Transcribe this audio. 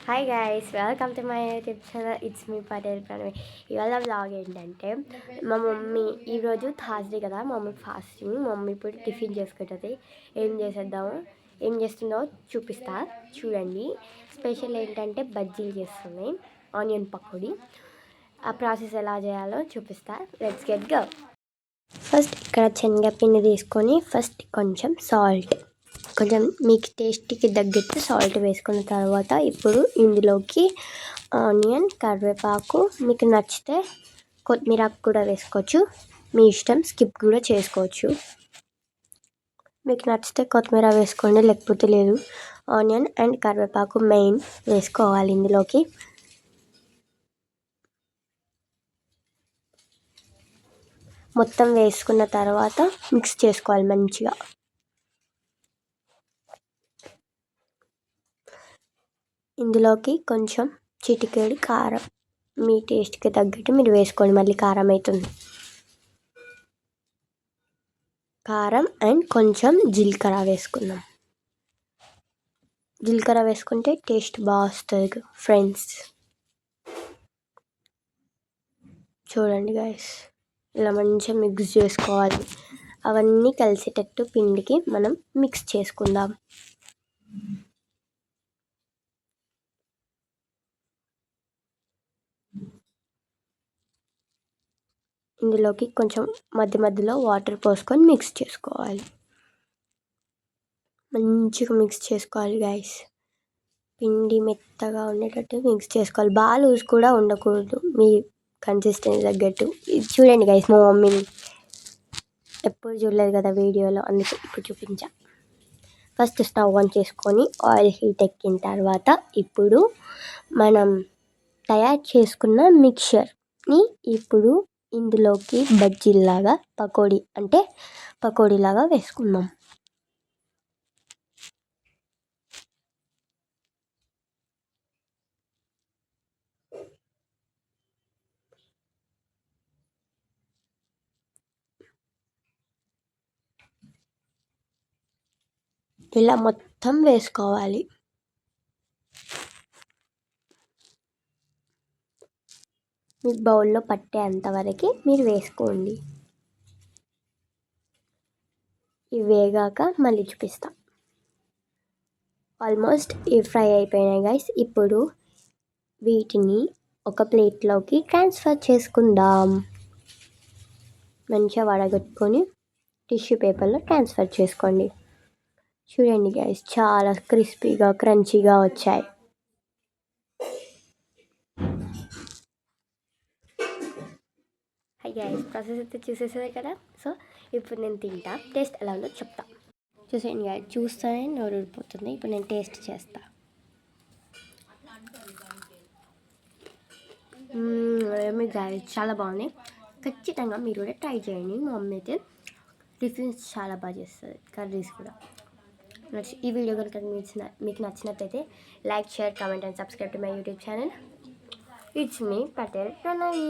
Hi guys, welcome to my YouTube channel. It's me Patel Pranavi. ఇవాళ vlog ఏంటంటే మా mummy ఈరోజు థర్స్డే కదా, మా మమ్మీ ఫాస్టింగ్. మా మమ్మీ ఇప్పుడు టిఫిన్ చేసుకుంటుంది. ఏం చేస్తుందో చూపిస్తా, చూడండి. స్పెషల్ ఏంటంటే బజ్జీలు చేస్తుంది, ఆనియన్ పకోడీ. ఆ ప్రాసెస్ ఎలా చేయాలో చూపిస్తా. Let's get go. ఫస్ట్ ఇక్కడ శనగపిండి తీసుకొని ఫస్ట్ కొంచెం సాల్ట్, కొంచెం మీకు టేస్ట్కి తగ్గట్టు సాల్ట్ వేసుకున్న తర్వాత ఇప్పుడు ఇందులోకి ఆనియన్, కరివేపాకు, మీకు నచ్చితే కొత్తిమీర కూడా వేసుకోవచ్చు, మీ ఇష్టం, స్కిప్ కూడా చేసుకోవచ్చు. మీకు నచ్చితే కొత్తిమీర వేసుకోండి, లేకపోతే లేదు. ఆనియన్ అండ్ కరివేపాకు మెయిన్ వేసుకోవాలి ఇందులోకి. మొత్తం వేసుకున్న తర్వాత మిక్స్ చేసుకోవాలి మంచిగా. ఇందులోకి కొంచెం చిటికెడు కారం, మీ టేస్ట్కి తగ్గట్టు మీరు వేసుకోండి, మళ్ళీ కారం అవుతుంది. కారం అండ్ కొంచెం జీలకర్ర వేసుకుందాం. జీలకర్ర వేసుకుంటే టేస్ట్ బాగా వస్తుంది ఫ్రెండ్స్. చూడండి గైస్, ఇలా మంచిగా మిక్స్ చేసుకోవాలి. అవన్నీ కలిసేటట్టు పిండికి మనం మిక్స్ చేసుకుందాం. ఇందులోకి కొంచెం మధ్య మధ్యలో వాటర్ పోసుకొని మిక్స్ చేసుకోవాలి. మంచిగా మిక్స్ చేసుకోవాలి గైస్. పిండి మెత్తగా ఉండేటట్టు మిక్స్ చేసుకోవాలి. బాగా లూజ్ కూడా ఉండకూడదు, మీ కన్సిస్టెన్సీ తగ్గట్టు. ఇది చూడండి గైస్, మా మమ్మీని ఎప్పుడు చూడలేదు కదా వీడియోలో, అందుకే ఇప్పుడు చూపించా. ఫస్ట్ స్టవ్ ఆన్ చేసుకొని ఆయిల్ హీట్ ఎక్కిన తర్వాత ఇప్పుడు మనం తయారు చేసుకున్న మిక్చర్ని ఇప్పుడు ఇందులోకి బజ్జీలాగా పకోడీలాగా వేసుకుందాం. ఇలా మొత్తం వేసుకోవాలి. మీకు బౌల్లో పట్టేంతవరకు మీరు వేసుకోండి. ఇవి వేగాక మళ్ళీ చూపిస్తా. ఆల్మోస్ట్ ఇవి ఫ్రై అయిపోయినాయి గైస్. ఇప్పుడు వీటిని ఒక ప్లేట్లోకి ట్రాన్స్ఫర్ చేసుకుందాం. మంచిగా వడగట్టుకొని టిష్యూ పేపర్లో ట్రాన్స్ఫర్ చేసుకోండి. చూడండి గైస్, చాలా క్రిస్పీగా క్రంచీగా వచ్చాయి. హాయ్ గైస్, ప్రాసెస్ అయితే చూసేసారు కదా. సో ఇప్పుడు నేను తింటా, టేస్ట్ ఎలా ఉందో చెప్తా. చూసేయండి గైస్, చూస్తేనే నోరు ఊడిపోతుంది. ఇప్పుడు నేను టేస్ట్ చేస్తా. ఏమి గైస్, చాలా బాగుంది. ఖచ్చితంగా మీరు కూడా ట్రై చేయండి. మా మమ్మీ అయితే టిఫిన్స్ చాలా బాగా చేస్తుంది, కర్రీస్ కూడా. ఈ వీడియో కనుక మీకు నచ్చినట్లయితే like, share, comment and subscribe to my YouTube channel. It's me Patel Pranavi.